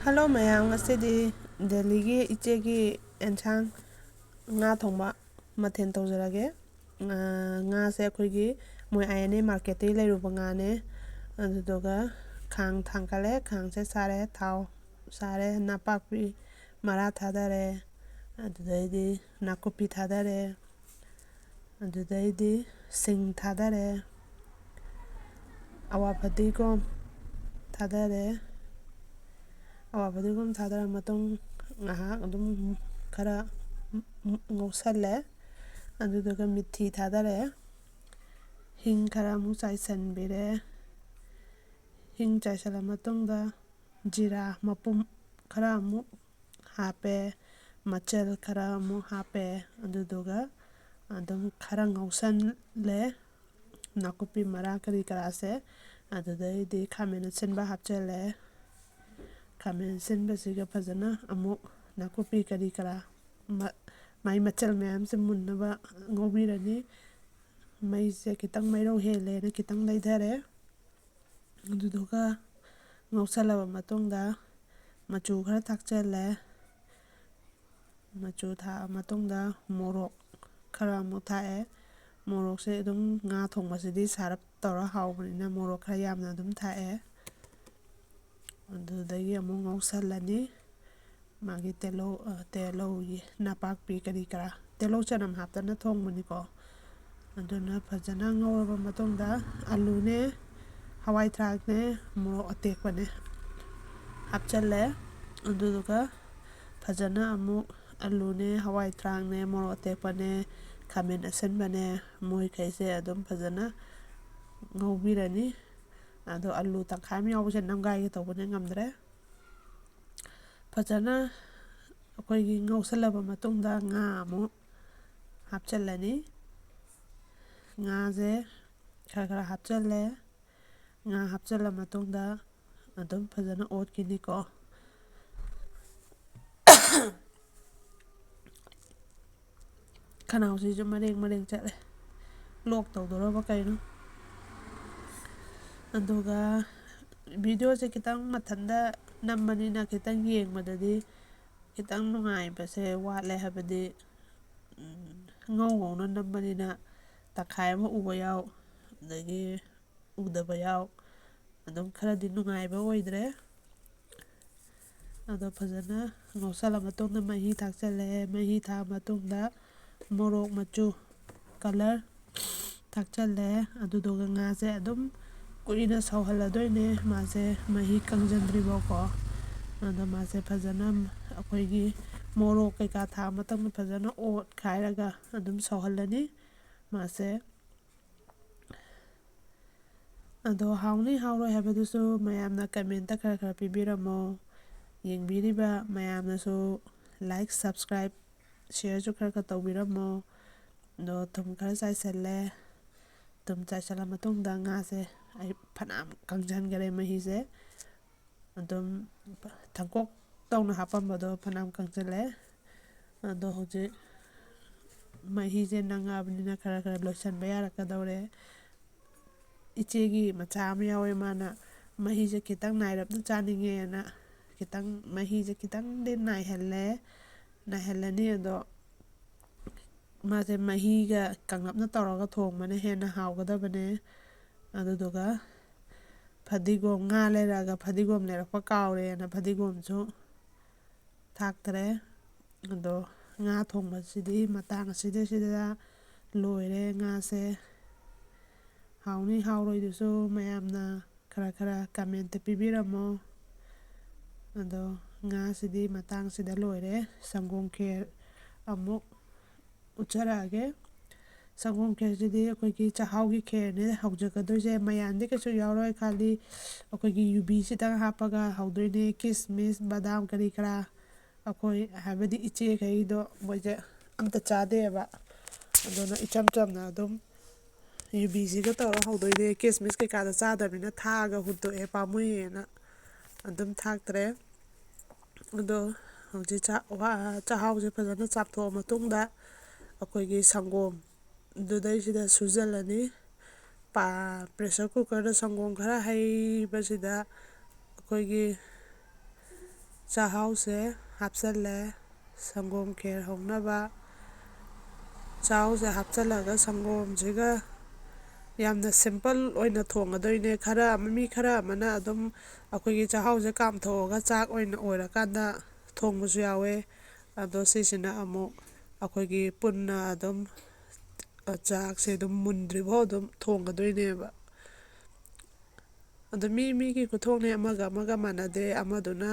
Hello ꯃꯌꯥꯝ, ꯉꯁꯤꯗꯤ ꯗꯦꯜꯂꯤꯒꯤ ꯏꯆꯦꯒꯤ ꯑꯦꯟꯁꯥꯡ ꯉꯥ ꯊꯣꯡꯕ ꯃꯊꯦꯜ ꯇꯧꯖꯔꯒꯦ. ꯉꯥꯁꯦ ꯑꯩꯈꯣꯏꯒꯤ ꯃꯣꯏ INA ꯃꯥꯔꯀꯦꯠꯇꯒꯤ ꯂꯩꯔꯨꯕ ꯉꯥꯅꯦ. ꯑꯗꯨꯗꯨꯒ ꯈꯥꯡ ꯊꯥꯡꯒꯠꯂꯦ, ꯈꯥꯡꯁꯦ ꯁꯥꯔꯦ, ꯊꯥꯎ ꯁꯥꯔꯦ, ꯅꯄꯥꯛꯄꯤ ꯃꯔꯥ ꯊꯥꯗꯔꯦ, ꯑꯗꯨꯗꯩꯗꯤ ꯅꯥꯀꯨꯞꯄꯤ ꯊꯥꯗꯔꯦ, ꯑꯗꯨꯗꯩꯗꯤ ꯁꯤꯡ ꯊꯥꯗꯔꯦ, ꯑꯋꯥ ꯐꯗꯤꯒꯣꯝ ꯊꯥꯗꯔꯦ. ꯑꯋꯥ ꯐꯗꯤꯒꯣꯝ ꯊꯥꯗꯔ ꯃꯇꯨꯡ ꯉꯥꯏꯍꯥꯛ ꯑꯗꯨꯝ ꯈꯔ ꯉꯧꯁꯜꯂꯦ. ꯑꯗꯨꯗꯨꯒ ꯃꯤꯊꯤ ꯊꯥꯗꯔꯦ, ꯍꯤꯡ ꯈꯔ ꯑꯃꯨꯛ ꯆꯥꯏꯁꯤꯟꯕꯤꯔꯦ. ꯍꯤꯡ ꯆꯥꯏꯁꯤꯜꯂ ꯃꯇꯨꯡꯗ ꯖꯤꯔꯥ ꯃꯄꯨꯝ ꯈꯔ ꯑꯃꯨꯛ ꯍꯥꯞꯄꯦ, ꯃꯆꯜ ꯈꯔ ꯑꯃꯨꯛ ꯍꯥꯞꯄꯦ. ꯑꯗꯨꯗꯨꯒ ꯑꯗꯨꯝ ꯈꯔ ꯉꯧꯁꯜꯂꯦ, ꯅꯥꯀꯨꯞꯄꯤ ꯃꯔꯥ ꯀꯔꯤ ꯀꯔꯥꯁꯦ. ꯑꯗꯨꯗꯩꯗꯤ ꯈꯥꯃꯦꯟ ꯑꯁꯤꯟꯕ ꯍꯥꯞꯆꯤꯜꯂꯦ. ꯈꯥꯃꯦꯟ ꯑꯁꯤꯟꯕꯁꯤꯒ ꯐꯖꯅ ꯑꯃꯨꯛ ꯅꯥꯀꯨꯞꯄꯤ ꯀꯔꯤ ꯀꯔꯥ ꯃꯥꯏ ꯃꯆꯜ ꯃꯌꯥꯝꯁꯦ ꯃꯨꯟꯅꯕ ꯉꯧꯕꯤꯔꯅꯤ. ꯃꯩꯁꯦ ꯈꯤꯇꯪ ꯃꯩꯔꯧ ꯍꯦꯜꯂꯦꯅ ꯈꯤꯇꯪ ꯂꯩꯊꯔꯦ. ꯑꯗꯨꯗꯨꯒ ꯉꯧꯁꯜꯂꯕ ꯃꯇꯨꯡꯗ ꯃꯆꯨ ꯈꯔ ꯊꯥꯛꯆꯜꯂꯦ. ꯃꯆꯨ ꯊꯥꯛꯑ ꯃꯇꯨꯡꯗ ꯃꯣꯔꯣꯛ ꯈꯔ ꯑꯃꯨꯛ ꯊꯥꯛꯑꯦ. ꯃꯣꯔꯣꯛꯁꯦ ꯑꯗꯨꯝ ꯉꯥ ꯊꯣꯡꯕꯁꯤꯗꯤ ꯁꯥꯔꯞ ꯇꯧꯔ ꯍꯥꯎꯕꯅꯤꯅ ꯃꯣꯔꯣꯛ ꯈꯔ ꯌꯥꯝꯅ ꯑꯗꯨꯝ ꯊꯥꯛꯑꯦ. ꯑꯗꯨꯗꯒꯤ ꯑꯃꯨꯛ ꯉꯧꯁꯜꯂꯅꯤ. ꯃꯥꯒꯤ ꯇꯦꯜꯍꯧꯒꯤ ꯅꯄꯥꯛꯄꯤ ꯀꯔꯤ ꯀꯔꯥ, ꯇꯤꯜꯍꯧ ꯆꯅꯝ ꯍꯥꯞꯇꯅ ꯊꯣꯡꯕꯅꯤꯀꯣ. ꯑꯗꯨꯅ ꯐꯖꯅ ꯉꯧꯔꯕ ꯃꯇꯨꯡꯗ ꯑꯂꯨꯅꯦ, ꯍꯋꯥꯏ ꯊꯔꯥꯛꯅꯦ, ꯃꯣꯔꯣꯛ ꯑꯇꯦꯛꯄꯅꯦ ꯍꯥꯞꯆꯜꯂꯦ. ꯑꯗꯨꯗꯨꯒ ꯐꯖꯅ ꯑꯃꯨꯛ ꯑꯂꯨꯅꯦ, ꯍꯋꯥꯏ ꯊꯔꯥꯛꯅꯦ, ꯃꯣꯔꯣꯛ ꯑꯇꯦꯛꯄꯅꯦ, ꯈꯥꯃꯦꯟ ꯑꯁꯤꯟꯕꯅꯦ, ꯃꯣꯏꯈꯩꯁꯦ ꯑꯗꯨꯝ ꯐꯖꯅ ꯉꯧꯕꯤꯔꯅꯤ. ꯑꯗꯣ ꯑꯂꯨ ꯇꯪꯈꯥꯏ ꯑꯃ ꯌꯥꯎꯕꯁꯦ ꯅꯝꯒꯥꯏꯒꯦ ꯇꯧꯕꯅꯦ, ꯉꯝꯗ꯭ꯔꯦ. ꯐꯖꯅ ꯑꯩꯈꯣꯏꯒꯤ ꯉꯧꯁꯜꯂꯕ ꯃꯇꯨꯡꯗ ꯉꯥ ꯑꯃꯨꯛ ꯍꯥꯞꯆꯤꯜꯂꯅꯤ. ꯉꯥꯁꯦ ꯈꯔ ꯈꯔ ꯍꯥꯞꯆꯜꯂꯦ. ꯉꯥ ꯍꯥꯞꯆꯤꯜꯂ ꯃꯇꯨꯡꯗ ꯑꯗꯨꯝ ꯐꯖꯅ ꯑꯣꯠꯈꯤꯅꯤꯀꯣ. ꯈꯅꯥꯎꯁꯤꯁꯨ ꯃꯔꯦꯡ ꯃꯔꯦꯡ ꯆꯠꯂꯦ, ꯂꯣꯛ ꯇꯧꯗꯣꯔꯕ ꯀꯩꯅꯣ. ꯑꯗꯨꯒ ꯚꯤꯗꯤꯑꯣꯁꯦ ꯈꯤꯇꯪ ꯃꯊꯟꯇ ꯅꯝꯕꯅꯤꯅ ꯈꯤꯇꯪ ꯌꯦꯡꯕꯗꯗꯤ ꯈꯤꯇꯪ ꯅꯨꯡꯉꯥꯏꯕꯁꯦ ꯋꯥꯠꯂꯦ. ꯍꯥꯏꯕꯗꯤ ꯉꯧꯅ ꯅꯝꯕꯅꯤꯅ ꯇꯪꯈꯥꯏ ꯑꯃ ꯎꯕ ꯌꯥꯎ, ꯑꯗꯒꯤ ꯎꯗꯕ ꯌꯥꯎ. ꯑꯗꯨꯝ ꯈꯔꯗꯤ ꯅꯨꯡꯉꯥꯏꯕ ꯑꯣꯏꯗ꯭ꯔꯦ. ꯑꯗꯣ ꯐꯖꯅ ꯉꯧꯁꯜꯂ ꯃꯇꯨꯡꯗ ꯃꯍꯤ ꯊꯥꯛꯆꯜꯂꯦ. ꯃꯍꯤ ꯊꯥꯛꯑ ꯃꯇꯨꯡꯗ ꯃꯣꯔꯣꯛ ꯃꯆꯨ ꯀꯂꯔ ꯊꯥꯛꯆꯜꯂꯦ. ꯑꯗꯨꯗꯨꯒ ꯉꯥꯁꯦ ꯑꯗꯨꯝ ꯀꯨꯏꯅ ꯁꯧꯍꯜꯂꯗꯣꯏꯅꯦ, ꯃꯥꯁꯦ ꯃꯍꯤ ꯀꯪꯁꯤꯟꯗ꯭ꯔꯤꯐꯥꯎꯀꯣ. ꯑꯗꯣ ꯃꯥꯁꯦ ꯐꯖꯅ ꯑꯩꯈꯣꯏꯒꯤ ꯃꯣꯔꯣꯛ ꯀꯩꯀꯥ ꯊꯥꯛꯑ ꯃꯇꯨꯡꯗ ꯐꯖꯅ ꯑꯣꯠꯈꯥꯏꯔꯒ ꯑꯗꯨꯝ ꯁꯧꯍꯜꯂꯅꯤ ꯃꯥꯁꯦ. ꯑꯗꯣ ꯍꯥꯎꯅꯤ ꯍꯥꯎꯔꯣꯏ ꯍꯥꯏꯕꯗꯨꯁꯨ ꯃꯌꯥꯝꯅ ꯀꯃꯦꯟꯇ ꯈꯔ ꯈꯔ ꯄꯤꯕꯤꯔꯝꯃꯣ. ꯌꯦꯡꯕꯤꯔꯤꯕ ꯃꯌꯥꯝꯅꯁꯨ ꯂꯥꯏꯛ, ꯁꯕꯁꯀ꯭ꯔꯥꯏꯕ, ꯁꯤꯌꯔꯁꯨ ꯈꯔ ꯈꯔ ꯇꯧꯕꯤꯔꯝꯃꯣ. ꯑꯗꯣ ꯊꯨꯝ ꯈꯔ ꯆꯥꯏꯁꯤꯜꯂꯦ. ꯊꯨꯝ ꯆꯥꯏꯁꯤꯜꯂ ꯃꯇꯨꯡꯗ ꯉꯥꯁꯦ ꯑꯩ ꯐꯅꯌꯥꯝ ꯀꯪꯁꯤꯟꯈꯔꯦ ꯃꯍꯤꯁꯦ. ꯑꯗꯨꯝ ꯊꯪꯀꯣꯛ ꯇꯧꯅ ꯍꯥꯞꯄꯝꯕꯗꯣ ꯐꯅꯌꯥꯝ ꯀꯪꯁꯤꯜꯂꯦ. ꯑꯗꯣ ꯍꯧꯖꯤꯛ ꯃꯍꯤꯁꯦ ꯅꯪꯉꯛꯑꯕꯅꯤꯅ ꯈꯔ ꯈꯔ ꯂꯣꯏꯁꯤꯟꯕ ꯌꯥꯔꯛꯀꯗꯧꯔꯦ. ꯏꯆꯦꯒꯤ ꯃꯆꯥ ꯑꯃ ꯌꯥꯎꯋꯦ, ꯃꯥꯅ ꯃꯍꯤꯁꯦ ꯈꯤꯇꯪ ꯅꯥꯏꯔꯞꯅ ꯆꯥꯅꯤꯡꯉꯦꯅ ꯈꯤꯇꯪ ꯃꯍꯤꯁꯦ ꯈꯤꯇꯪꯗꯤ ꯅꯥꯏꯍꯜꯂꯅꯤ. ꯑꯗꯣ ꯃꯥꯁꯦ ꯃꯍꯤꯒ ꯀꯪꯂꯞꯅ ꯇꯧꯔꯒ ꯊꯣꯡꯕꯅ ꯍꯦꯟꯅ ꯍꯥꯎꯒꯗꯕꯅꯦ. ꯑꯗꯨꯗꯨꯒ ꯐꯗꯤꯒꯣꯝ, ꯉꯥ ꯂꯩꯔꯛꯑꯒ ꯐꯗꯤꯒꯣꯝ ꯂꯩꯔꯛꯄ ꯀꯥꯎꯔꯦꯅ ꯐꯗꯤꯒꯣꯝꯁꯨ ꯊꯥꯛꯇꯔꯦ. ꯑꯗꯣ ꯉꯥ ꯊꯣꯡꯕꯁꯤꯗꯤ ꯃꯇꯥꯡ ꯑꯁꯤꯗꯩꯁꯤꯗ ꯂꯣꯏꯔꯦ. ꯉꯥꯁꯦ ꯍꯥꯎꯅꯤ ꯍꯥꯎꯔꯣꯏꯗꯨꯁꯨ ꯃꯌꯥꯝꯅ ꯈꯔ ꯈꯔ ꯀꯃꯦꯟꯇ ꯄꯤꯕꯤꯔꯝꯃꯣ. ꯑꯗꯣ ꯉꯥꯁꯤꯗꯤ ꯃꯇꯥꯡꯁꯤꯗ ꯂꯣꯏꯔꯦ. ꯁꯪꯒꯣꯝ ꯈꯦꯔ ꯑꯃꯨꯛ ꯎꯠꯆꯔꯛꯑꯒꯦ. ꯁꯪꯒꯣꯝ ꯈꯦꯔꯁꯤꯗꯤ ꯑꯩꯈꯣꯏꯒꯤ ꯆꯥꯛꯍꯥꯎꯒꯤ ꯈꯦꯔꯅꯦ ꯍꯧꯖꯒꯗꯣꯏꯁꯦ. ꯃꯌꯥꯟꯗꯤ ꯀꯩꯁꯨ ꯌꯥꯎꯔꯣꯏ, ꯈꯥꯂꯤ ꯑꯩꯈꯣꯏꯒꯤ ꯌꯨꯕꯤꯁꯤꯇꯪ ꯍꯥꯞꯄꯒ ꯍꯧꯗꯣꯏꯅꯦ. ꯀꯤꯁꯃꯤꯁ, ꯕꯗꯥꯝ ꯀꯔꯤ ꯀꯔꯥ ꯑꯩꯈꯣꯏ ꯍꯥꯏꯕꯗꯤ ꯏꯆꯦꯈꯩꯗꯣ ꯃꯣꯏꯁꯦ ꯑꯝꯇ ꯆꯥꯗꯦꯕ. ꯑꯗꯨꯅ ꯏꯆꯝ ꯆꯝꯅ ꯑꯗꯨꯝ ꯌꯨꯕꯤꯁꯤꯒ ꯇꯧꯔ ꯍꯧꯗꯣꯏꯅꯦ. ꯀꯤꯁꯃꯤꯁ ꯀꯩꯀꯥꯗ ꯆꯥꯗꯕꯅꯤꯅ ꯊꯥꯛꯑꯒ ꯍꯨꯟꯇꯣꯛꯑꯦ, ꯄꯥꯝꯃꯨꯏꯌꯦꯅ ꯑꯗꯨꯝ ꯊꯥꯛꯇ꯭ꯔꯦ. ꯑꯗꯣ ꯍꯧꯖꯤꯛ ꯆꯥꯛꯍꯥꯎꯁꯦ ꯐꯖꯅ ꯆꯥꯝꯊꯣꯛꯑ ꯃꯇꯨꯡꯗ ꯑꯩꯈꯣꯏꯒꯤ ꯁꯪꯒꯣꯝ ꯑꯗꯨꯗꯩꯁꯤꯗ ꯁꯨꯖꯜꯂꯅꯤ. ꯄ꯭ꯔꯦꯁꯔ ꯀꯨꯀꯔꯗ ꯁꯪꯒꯣꯝ ꯈꯔ ꯍꯩꯕꯁꯤꯗ ꯑꯩꯈꯣꯏꯒꯤ ꯆꯥꯛꯍꯥꯎꯁꯦ ꯍꯥꯞꯆꯜꯂꯦ ꯁꯪꯒꯣꯝ ꯈꯦꯔ ꯍꯧꯅꯕ ꯆꯥꯛꯍꯥꯎꯁꯦ ꯍꯥꯞꯆꯜꯂꯒ ꯁꯪꯒꯣꯝꯁꯤꯒ ꯌꯥꯝꯅ ꯁꯤꯝꯄꯜ ꯑꯣꯏꯅ ꯊꯣꯡꯒꯗꯣꯏꯅꯦꯃꯤ ꯈꯔ ꯑꯃꯅ ꯑꯗꯨꯝ ꯑꯩꯈꯣꯏꯒꯤ ꯆꯥꯛꯍꯥꯎꯁꯦ ꯀꯥꯝꯊꯣꯛꯑꯒ ꯆꯥꯛ ꯑꯣꯏꯅ ꯑꯣꯏꯔꯀꯥꯟꯗ ꯊꯣꯡꯕꯁꯨ ꯌꯥꯎꯋꯦ ꯑꯗꯣ ꯁꯤꯁꯤꯅ ꯑꯃꯨꯛ ꯑꯩꯈꯣꯏꯒꯤ ꯄꯨꯟꯅ ꯑꯗꯨꯝ ꯆꯥꯛꯁꯦ ꯑꯗꯨꯝ ꯃꯨꯟꯗ꯭ꯔꯤꯐꯥꯎ ꯑꯗꯨꯝ ꯊꯣꯡꯒꯗꯣꯏꯅꯦꯕ ꯑꯗꯣ ꯃꯤꯒꯤ ꯈꯨꯊꯣꯡꯅꯦ ꯑꯃꯒ ꯃꯥꯟꯅꯗꯦ ꯑꯃꯗꯨꯅ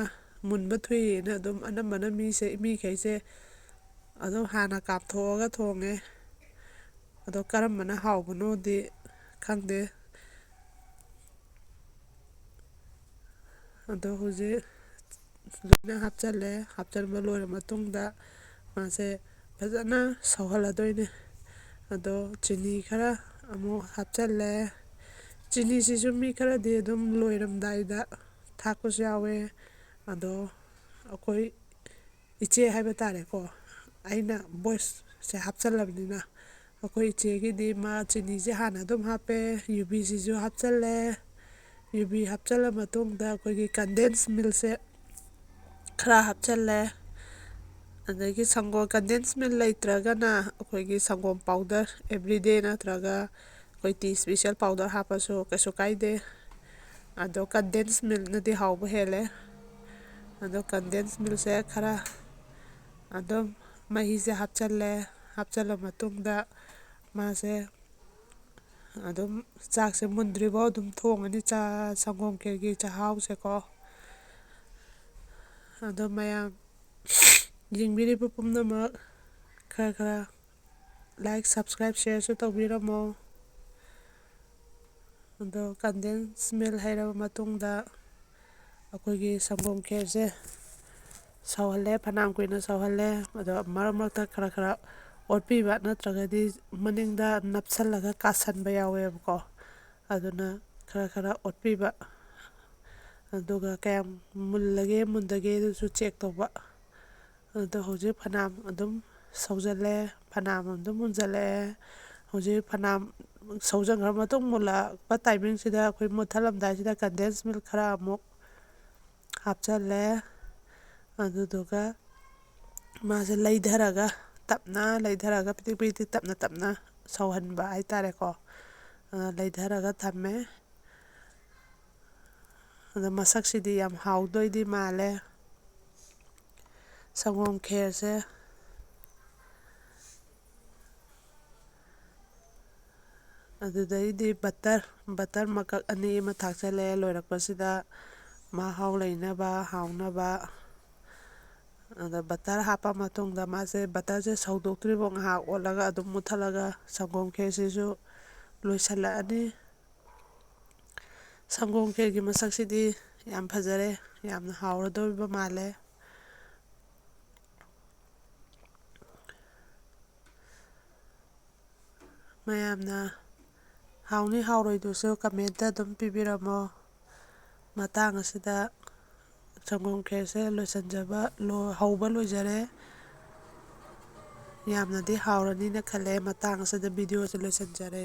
ꯃꯨꯟꯕ ꯊꯨꯏꯌꯦꯅ ꯑꯗꯨꯝ ꯑꯅꯝꯕꯅ ꯃꯤꯈꯩꯁꯦ ꯑꯗꯨꯝ ꯍꯥꯟꯅ ꯀꯥꯞꯊꯣꯛꯑꯒ ꯊꯣꯡꯉꯦ ꯑꯗꯣ ꯀꯔꯝꯕꯅ ꯍꯥꯎꯕꯅꯣꯗꯤ ꯈꯪꯗꯦ ꯑꯗꯣ ꯍꯧꯖꯤꯛ ꯂꯣꯏꯅ ꯍꯥꯞꯆꯜꯂꯦ ꯍꯥꯞꯆꯟꯕ ꯂꯣꯏꯔ ꯃꯇꯨꯡꯗ ꯃꯥꯁꯦ ꯐꯖꯅ ꯁꯧꯍꯜꯂꯗꯣꯏꯅꯦ ꯑꯗꯣ ꯆꯤꯅꯤ ꯈꯔ ꯑꯃꯨꯛ ꯍꯥꯞꯆꯜꯂꯦ ꯆꯤꯅꯤꯁꯤꯁꯨ ꯃꯤ ꯈꯔꯗꯤ ꯑꯗꯨꯝ ꯂꯣꯏꯔꯝꯗꯥꯏꯗ ꯊꯥꯛꯄꯁꯨ ꯌꯥꯎꯋꯦ ꯑꯗꯣ ꯑꯩꯈꯣꯏ ꯏꯆꯦ ꯍꯥꯏꯕ ꯇꯥꯔꯦꯀꯣ ꯑꯩꯅ ꯚꯣꯏꯁꯁꯦ ꯍꯥꯞꯆꯜꯂꯕꯅꯤꯅ ꯑꯩꯈꯣꯏ ꯏꯆꯦꯒꯤꯗꯤ ꯃꯥ ꯆꯤꯅꯤꯁꯦ ꯍꯥꯟꯅ ꯑꯗꯨꯝ ꯍꯥꯞꯄꯦ ꯌꯨꯕꯤꯁꯤꯁꯨ ꯍꯥꯞꯆꯜꯂꯦ ꯌꯨꯕꯤ ꯍꯥꯞꯆꯜꯂ ꯃꯇꯨꯡꯗ ꯑꯩꯈꯣꯏꯒꯤ ꯀꯟꯗꯦꯟꯁ ꯃꯤꯜꯛꯁꯦ ꯈꯔ ꯍꯥꯞꯆꯜꯂꯦ ꯑꯗꯒꯤ ꯁꯪꯒꯣꯝ ꯀꯟꯗꯦꯟꯁ ꯃꯤꯜꯛ ꯂꯩꯇ꯭ꯔꯒꯅ ꯑꯩꯈꯣꯏꯒꯤ ꯁꯪꯒꯣꯝ ꯄꯥꯎꯗꯔ ꯑꯦꯕ꯭ꯔꯤꯗꯦ ꯅꯠꯇ꯭ꯔꯒ ꯑꯩꯈꯣꯏ ꯇꯤ ꯏꯁꯄꯤꯁꯦꯜ ꯄꯥꯎꯗꯔ ꯍꯥꯞꯄꯁꯨ ꯀꯩꯁꯨ ꯀꯥꯏꯗꯦ ꯑꯗꯣ ꯀꯟꯗꯦꯟꯁ ꯃꯤꯜꯛꯅꯗꯤ ꯍꯥꯎꯕ ꯍꯦꯜꯂꯦ ꯑꯗꯣ ꯀꯟꯗꯦꯟꯁ ꯃꯤꯜꯛꯁꯦ ꯈꯔ ꯑꯗꯨꯝ ꯃꯍꯤꯁꯦ ꯍꯥꯞꯆꯜꯂꯦ ꯍꯥꯞꯆꯜꯂ ꯃꯇꯨꯡꯗ ꯃꯥꯁꯦ ꯑꯗꯨꯝ ꯆꯥꯛꯁꯦ ꯃꯨꯟꯗ꯭ꯔꯤꯐꯥꯎ ꯑꯗꯨꯝ ꯊꯣꯡꯉꯅꯤ ꯁꯪꯒꯣꯝ ꯈꯦꯔꯒꯤ ꯆꯥꯛꯍꯥꯎꯁꯦꯀꯣ ꯑꯗꯣ ꯃꯌꯥꯝ ꯌꯦꯡꯕꯤꯔꯤꯕ ꯄꯨꯝꯅꯃꯛ ꯈꯔ ꯂꯥꯏꯛ ꯁꯕꯁꯀ꯭ꯔꯥꯏꯞ ꯁꯤꯌꯔꯁꯨ ꯇꯧꯕꯤꯔꯝꯃꯣ ꯑꯗꯣ ꯀꯟꯗꯦꯟꯁ ꯃꯤꯜꯛ ꯍꯩꯔꯕ ꯃꯇꯨꯡꯗ ꯑꯩꯈꯣꯏꯒꯤ ꯁꯪꯒꯣꯝ ꯈꯦꯔꯁꯦ ꯁꯧꯍꯜꯂꯦ ꯐꯅꯌꯥꯝ ꯀꯨꯏꯅ ꯁꯧꯍꯜꯂꯦ ꯑꯗꯣ ꯃꯔꯛꯇ ꯈꯔ ꯑꯣꯠꯄꯤꯕ ꯅꯠꯇ꯭ꯔꯒꯗꯤ ꯃꯅꯤꯡꯗ ꯅꯞꯁꯜꯂꯒ ꯀꯥꯁꯟꯕ ꯌꯥꯎꯋꯦꯕꯀꯣ ꯑꯗꯨꯅ ꯈꯔ ꯑꯣꯠꯄꯤꯕ ꯑꯗꯨꯒ ꯀꯌꯥꯝ ꯃꯨꯜꯂꯒꯦ ꯃꯨꯟꯗꯒꯦ ꯑꯗꯨꯁꯨ ꯆꯦꯛ ꯇꯧꯕ ꯑꯗꯣ ꯍꯧꯖꯤꯛ ꯐꯅꯌꯥꯝ ꯑꯗꯨꯝ ꯁꯧꯖꯜꯂꯦ ꯐꯅꯌꯥꯝ ꯑꯗꯨꯝ ꯃꯨꯟꯖꯜꯂꯛꯑꯦ ꯍꯧꯖꯤꯛ ꯐꯅꯌꯥꯝ ꯁꯧꯖꯟꯈ꯭ꯔ ꯃꯇꯨꯡ ꯃꯨꯜꯂꯛꯄ ꯇꯥꯏꯃꯤꯡꯁꯤꯗ ꯑꯩꯈꯣꯏ ꯃꯨꯠꯊꯠꯂꯝꯗꯥꯏꯁꯤꯗ ꯀꯟꯗꯦꯟꯁ ꯃꯤꯜꯛ ꯈꯔ ꯑꯃꯨꯛ ꯍꯥꯞꯆꯜꯂꯦ ꯑꯗꯨꯗꯨꯒ ꯃꯥꯁꯦ ꯇꯞꯅ ꯂꯩꯊꯔꯒ ꯄꯤꯗꯤꯛ ꯄꯤꯗꯤꯛ ꯇꯞꯅ ꯁꯧꯍꯟꯕ ꯍꯥꯏꯇꯥꯔꯦꯀꯣ ꯂꯩꯊꯔꯒ ꯊꯝꯃꯦ ꯑꯗꯣ ꯃꯁꯛꯁꯤꯗꯤ ꯌꯥꯝ ꯍꯥꯎꯗꯣꯏꯗꯤ ꯃꯥꯜꯂꯦ ꯁꯪꯒꯣꯝ ꯈꯦꯔꯁꯦ ꯑꯗꯨꯗꯩꯗꯤ ꯕꯇꯔ ꯃꯀꯛ ꯑꯅꯤ ꯑꯃ ꯊꯥꯛꯆꯜꯂꯦ ꯂꯣꯏꯔꯛꯄꯁꯤꯗ ꯃꯍꯥꯎ ꯂꯩꯅꯕ ꯍꯥꯎꯅꯕ ꯑꯗ ꯕꯇꯔ ꯍꯥꯞꯄ ꯃꯇꯨꯡꯗ ꯃꯥꯁꯦ ꯕꯇꯔꯁꯦ ꯁꯧꯗꯣꯛꯇ꯭ꯔꯤꯐꯥꯎ ꯉꯥꯏꯍꯥꯛ ꯑꯣꯠꯂꯒ ꯑꯗꯨꯝ ꯃꯨꯠꯊꯠꯂꯒ ꯁꯪꯒꯣꯝ ꯈꯦꯔꯁꯤꯁꯨ ꯂꯣꯏꯁꯤꯜꯂꯛꯑꯅꯤ ꯁꯪꯒꯣꯝ ꯈꯦꯔꯒꯤ ꯃꯁꯛꯁꯤꯗꯤ ꯌꯥꯝ ꯐꯖꯔꯦ ꯌꯥꯝꯅ ꯍꯥꯎꯔꯗꯧꯔꯤꯕ ꯃꯥꯜꯂꯦ ꯃꯌꯥꯝꯅ ꯍꯥꯎꯅꯤ ꯍꯥꯎꯔꯣꯏꯗꯨꯁꯨ ꯀꯃꯦꯟꯇ ꯑꯗꯨꯝ ꯄꯤꯕꯤꯔꯝꯃꯣ ꯃꯇꯥꯡ ꯑꯁꯤꯗ ꯁꯪꯒꯣꯝ ꯈꯦꯔꯁꯦ ꯍꯧꯕ ꯂꯣꯏꯖꯔꯦ ꯌꯥꯝꯅꯗꯤ ꯍꯥꯎꯔꯅꯤꯅ ꯈꯜꯂꯦ ꯃꯇꯥꯡ ꯑꯁꯤꯗ ꯚꯤꯗꯤꯑꯣꯁꯦ ꯂꯣꯏꯁꯤꯟꯖꯔꯦ